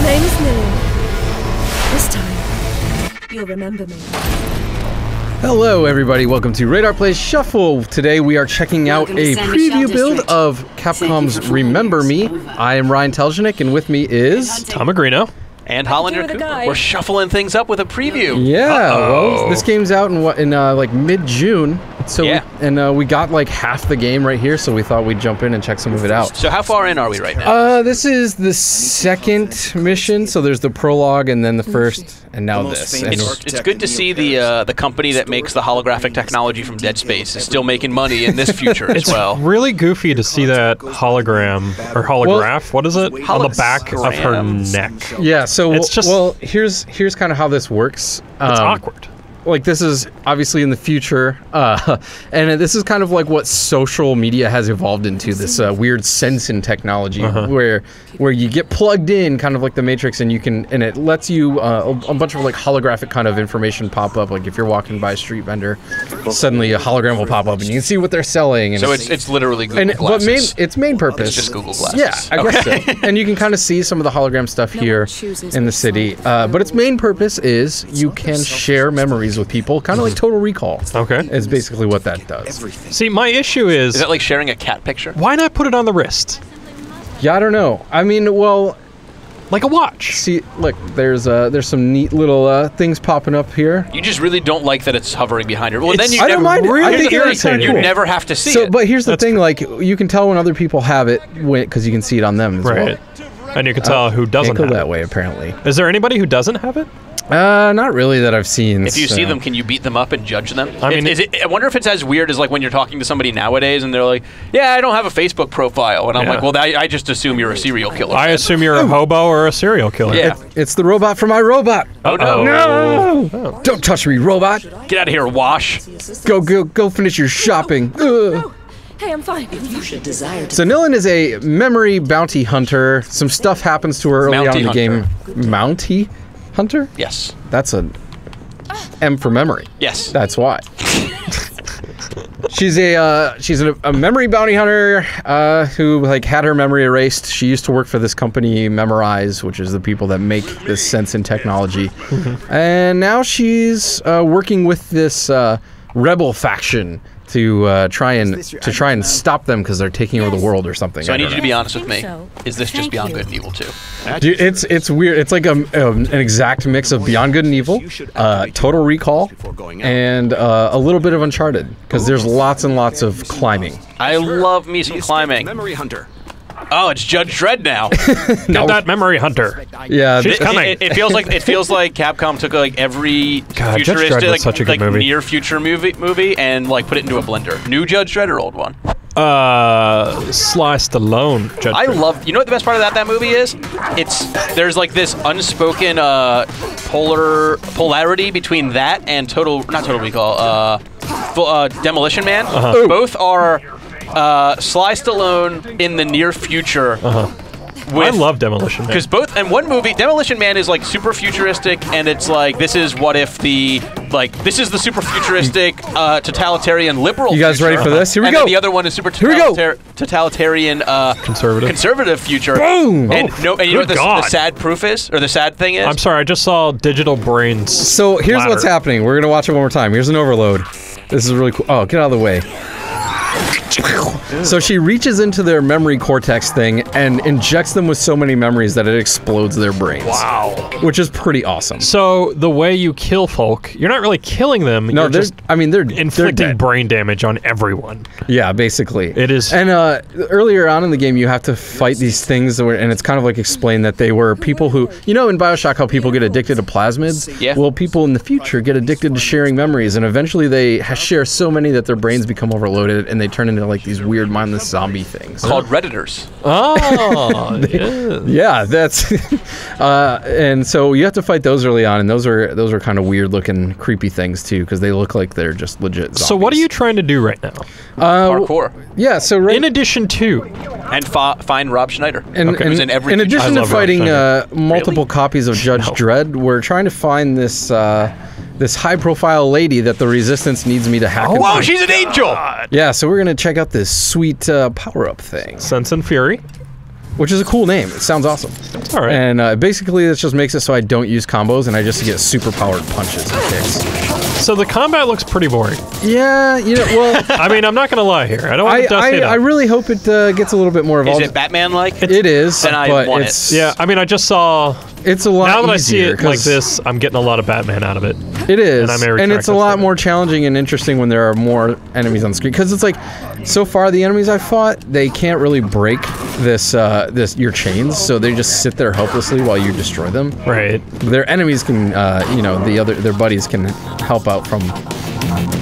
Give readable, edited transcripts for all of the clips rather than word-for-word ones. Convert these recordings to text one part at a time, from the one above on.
name's Lily. This time, you'll remember me. Hello everybody, welcome to RadarPlays Shuffle. Today we are checking out a preview build of Capcom's Remember Me. I am Ryan Teljanik, and with me is... Tom Agrino. And Hollander Cooper. We're shuffling things up with a preview. Yeah, well, this game's out in like mid-June. So yeah. We got like half the game right here, so we thought we'd jump in and check some of it out. So how far in are we right now? This is the second mission, so there's the prologue and then the first, and now this. And it's good to see the company that makes the holographic technology from Dead Space is still making money in this future as well. It's really goofy to see that hologram, or holograph, what is it? On the back of her neck. Yeah, so it's just, well, here's kind of how this works. It's awkward. Like, this is obviously in the future, and this is kind of like what social media has evolved into, this weird sensing technology, where you get plugged in, kind of like the Matrix, and it lets you a bunch of like holographic kind of information pop up. Like if you're walking by a street vendor, suddenly a hologram will pop up, and you can see what they're selling. And so it's literally Google Glasses. But its main purpose, it's just Google Glasses. Yeah, I guess so. And you can kind of see some of the hologram stuff here in the city. But its main purpose is you can share memories with people, kind of like Total Recall. Okay. Is basically what that does. See, my issue is... Is that like sharing a cat picture? Why not put it on the wrist? Yeah, I don't know. I mean, well... Like a watch. See, look, there's some neat little things popping up here. You just really don't like that it's hovering behind her. Well, then you I don't mind it. I think you never have to see it. But here's the thing, like, you can tell when other people have it, because you can see it on them as well. And you can tell who doesn't have it. That way, apparently. Is there anybody who doesn't have it? Not really that I've seen. If you see them, can you beat them up and judge them? I mean, I wonder if it's as weird as like when you're talking to somebody nowadays and they're like, "Yeah, I don't have a Facebook profile," and I'm like, "Well, I just assume you're a serial killer." I assume you're a hobo or a serial killer. Yeah, it's the robot from iRobot. Oh no! No! Oh. Don't touch me, robot! Get out of here, Wash! Go finish your shopping. Hey, I'm fine. So Nilin is a memory bounty hunter. Some stuff happens to her early on in the game. Mountie hunter? Yes. That's a M for memory. Yes. That's why. She's a memory bounty hunter who like had her memory erased. She used to work for this company Memorize, which is the people that make this sensing technology. And now she's working with this rebel faction to try and stop them because they're taking over the world or something. So I need you to be honest with me. Is this just Beyond Good and Evil 2? Dude, it's weird. It's like an exact mix of Beyond Good and Evil, Total Recall, and a little bit of Uncharted because there's lots and lots of climbing. I love me some climbing. Memory Hunter. Oh, it's Judge Dredd now. Get that Memory Hunter. Yeah, she's coming. It feels like Capcom took like every futuristic, like near future movie and like put it into a blender. New Judge Dredd or old one? Sly Stallone. Judge Dredd. love. You know what the best part of that movie is? There's like this unspoken polarity between that and not Total Recall. Demolition Man. Both are. Sly Stallone in the near future. I love Demolition Man. Because one movie, Demolition Man is like super futuristic, and it's like this is this is the super futuristic totalitarian liberal. You guys future. ready for this? Here we go. And the other one is super totalitarian conservative future. Boom! And you know what the sad proof is, or the sad thing is? I'm sorry, I just saw Digital Brains. So here's what's happening. We're gonna watch it one more time. Here's an overload. This is really cool. Oh, get out of the way. So she reaches into their memory cortex thing and injects them with so many memories that it explodes their brains. Wow. Which is pretty awesome. So the way you kill folk, you're not really killing them. No, you're just they're inflicting brain damage on everyone. Yeah, basically. It is. And earlier on in the game, you have to fight these things, and it's kind of like explained that they were people who, you know, in BioShock how people get addicted to plasmids? Yeah. Well, people in the future get addicted to sharing memories, and eventually they share so many that their brains become overloaded, and they turn into like these weird mindless zombie things. Called Redditors. Oh, yeah, that's... and so you have to fight those early on, and those are kind of weird looking, creepy things too, because they look like they're just legit zombies. So what are you trying to do right now? Parkour. Yeah, so in addition to... And find Rob Schneider. In addition to fighting multiple copies of Judge Dredd, we're trying to find this this high-profile lady that the Resistance needs me to hack. Oh, whoa, she's an angel! Yeah, so we're gonna check out this sweet power-up thing. Sense and Fury. which is a cool name. It sounds awesome. It's all right. And basically, this just makes it so I don't use combos and I just get super powered punches and kicks. So the combat looks pretty boring. Yeah, you know, well... I mean, I'm not gonna lie here. I don't want to dust it up. I really hope it gets a little bit more evolved. Is it Batman-like? It is, then I but want it's... Yeah, I mean, I just saw... It's a lot Now that easier, I see it like this, I'm getting a lot of Batman out of it. It is, And I may and retract it's a that lot statement. more challenging and interesting when there are more enemies on screen. Because it's like, so far the enemies I've fought, they can't really break your chains, so they just sit there helplessly while you destroy them. Right. Their enemies can, you know, their buddies can help out from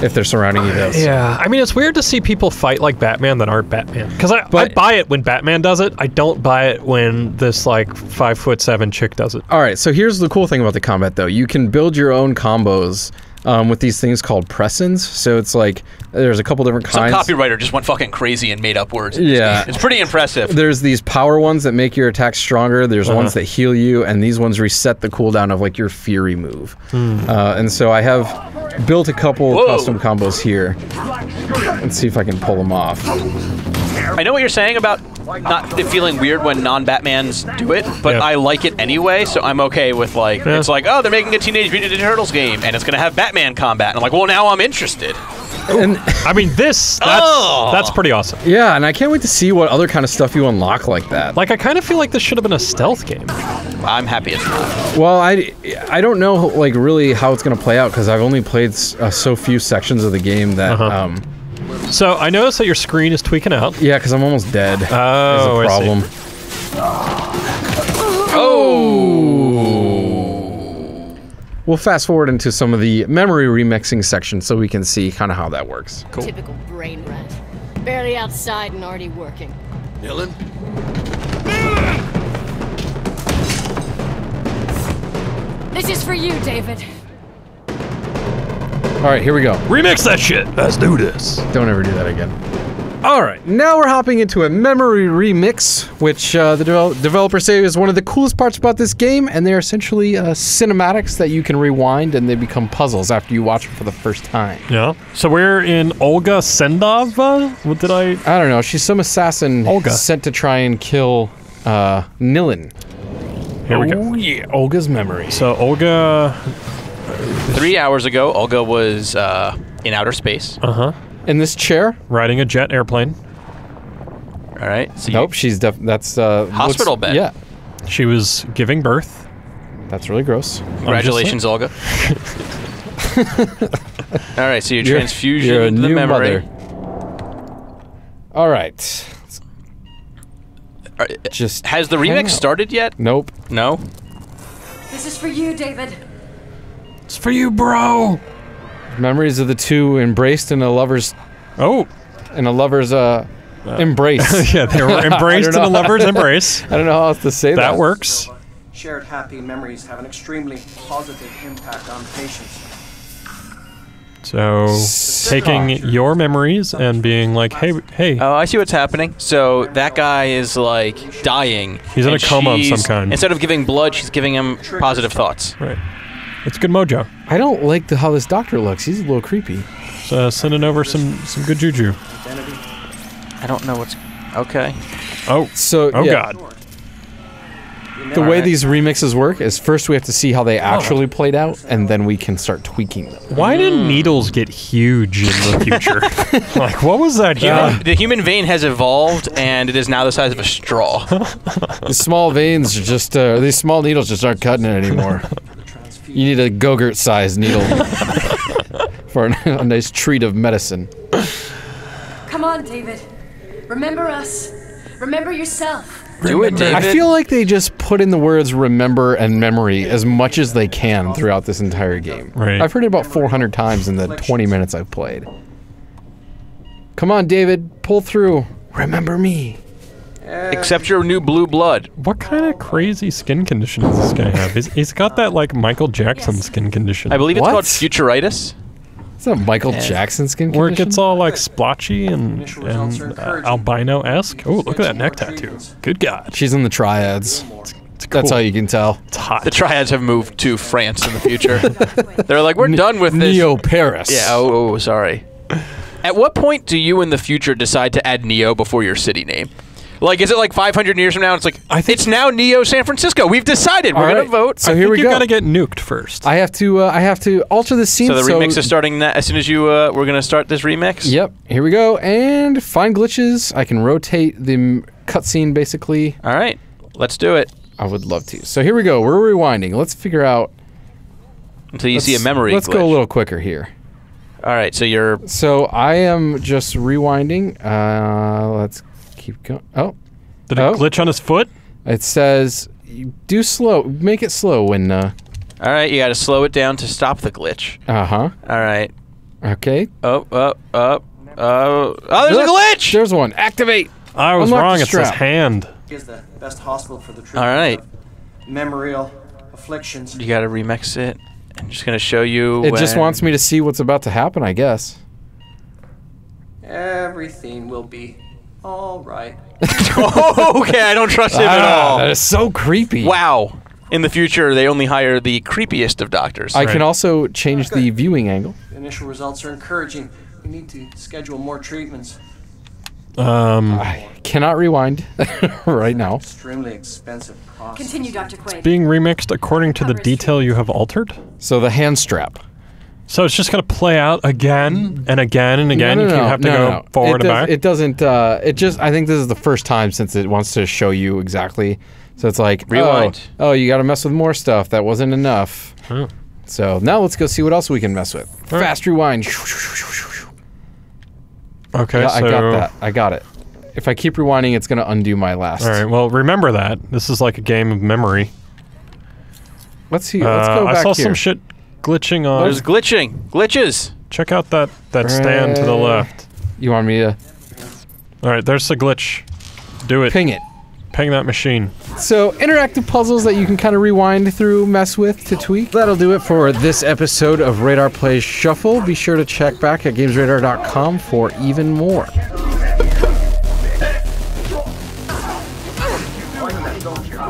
if they're surrounding you. Yeah, I mean, it's weird to see people fight like Batman that aren't Batman. Because I buy it when Batman does it. I don't buy it when this, like, 5'7" chick does it. All right, so here's the cool thing about the combat, though. You can build your own combos with these things called pressins. So it's like, there's a couple different kinds. Some copywriter just went fucking crazy and made up words. Yeah. It's pretty impressive. There's these power ones that make your attacks stronger. There's ones that heal you, and these ones reset the cooldown of, like, your Fury move. And so I have built a couple custom combos here. Let's see if I can pull them off. I know what you're saying about not feeling weird when non-Batmans do it, but I like it anyway, so I'm okay with, like, it's like, oh, they're making a Teenage Mutant Ninja Turtles game, and it's gonna have Batman combat. And I'm like, well, now I'm interested. And I mean, that's pretty awesome. yeah, and I can't wait to see what other kind of stuff you unlock like that. Like, I kind of feel like this should have been a stealth game. I'm happy it's not. Well, I don't know, like, really how it's gonna play out, because I've only played so few sections of the game that, So, I noticed that your screen is tweaking out. yeah, because I'm almost dead. Oh, is a problem. We'll fast forward into some of the memory remixing sections so we can see kind of how that works. Cool. Typical brain rat. Barely outside and already working. Dylan? This is for you, David. All right, here we go. Remix that shit. Let's do this. Don't ever do that again. All right, now we're hopping into a memory remix, which the developers say is one of the coolest parts about this game, and they're essentially cinematics that you can rewind, and they become puzzles after you watch them for the first time. Yeah. So we're in Olga Sendova? What did I don't know. She's some assassin sent to try and kill Nilin. Here we go. Oh yeah, Olga's memory. So Olga... 3 hours ago, Olga was in outer space. In this chair? Riding a jet airplane. All right. So Nope, she's that's hospital bed. Yeah. She was giving birth. That's really gross. Congratulations, Olga. All right, so your transfusion you're a into the new memory. mother. All right. Just Has the remix started yet? Nope. No. This is for you, David. It's for you, bro. Memories of the two embraced in a lover's embrace. Yeah, they were embraced in a lover's embrace. I don't know how else to say that. That works. Shared happy memories have an extremely positive impact on patients. So, taking your memories and being like, hey. Oh, I see what's happening. So that guy is like dying. He's in a and coma of some kind. Instead of giving blood, she's giving him positive thoughts. Right. It's good mojo. I don't like how this doctor looks. He's a little creepy. Sending over some good juju. I don't know what's... Okay. Oh. So, oh, yeah. God. The way these remixes work is first we have to see how they actually played out, and then we can start tweaking them. Why did needles get huge in the future? Like, what was that? The human vein has evolved, and it is now the size of a straw. The small veins are just, these small needles just aren't cutting it anymore. You need a Go-Gurt-sized needle for a nice treat of medicine. Come on, David. Remember us. Remember yourself. Do it, David. I feel like they just put in the words remember and memory as much as they can throughout this entire game. Right. I've heard it about 400 times in the 20 minutes I've played. Come on, David. Pull through. Remember me. Except your new blue blood. What kind of crazy skin condition does this guy have? He's got that, like, Michael Jackson skin condition. I believe it's What? called futuritis. Is that Michael Jackson skin Where it condition? gets all, like, splotchy and albino-esque. Oh, look at that neck tattoo. Good God. She's in the triads. It's cool. That's how you can tell. It's hot. The triads have moved to France in the future. They're like, we're done with this. Neo Paris. Yeah, oh, sorry. At what point do you in the future decide to add Neo before your city name? Like, is it like 500 years from now? It's like, it's now Neo San Francisco. We've decided. We're going to vote. So here we go. You got to get nuked first. I have to alter the scene. So the remix is starting as soon as you, we're going to start this remix? Yep. Here we go. And find glitches. I can rotate the cutscene, basically. All right. Let's do it. I would love to. So here we go. We're rewinding. Let's figure out... Until you see a memory Let's glitch. go a little quicker here. All right, so you're... So I am just rewinding. Let's keep going. Oh. Did it glitch on his foot? It says, do slow. Make it slow when... All right, you got to slow it down to stop the glitch. Uh-huh. All right. Okay. Oh, there's a glitch! There's one. Activate! I was wrong. It's his hand. Is the best hospital for the treatment. All right. Memorial afflictions. You got to remix it. I'm just going to show you It just wants me to see what's about to happen, I guess. Everything will be all right. Okay, I don't trust him at all. That is so creepy. Wow. In the future, they only hire the creepiest of doctors. I can also change the viewing angle. The initial results are encouraging. We need to schedule more treatments. I cannot rewind right now. Extremely expensive process. Continue, Dr. Quaid. Being remixed according to the detail you have altered? So the hand strap. So it's just going to play out again and again and again? You have to go forward and back? It doesn't, I think this is the first time since it wants to show you exactly. So it's like, rewind. Oh, you got to mess with more stuff. That wasn't enough. So now let's go see what else we can mess with. Fast rewind. Okay, yeah, so... I got that. I got it. If I keep rewinding, it's going to undo my last. All right, well, remember that. This is like a game of memory. Let's see. Let's go back I saw here. some shit glitching on... There's glitches. Check out that stand to the left. You want me to... All right, there's the glitch. Do it. Ping it. Ping that machine. So, interactive puzzles that you can kind of rewind through, mess with, to tweak. That'll do it for this episode of Radar Plays Shuffle. Be sure to check back at gamesradar.com for even more. Why don't you go to your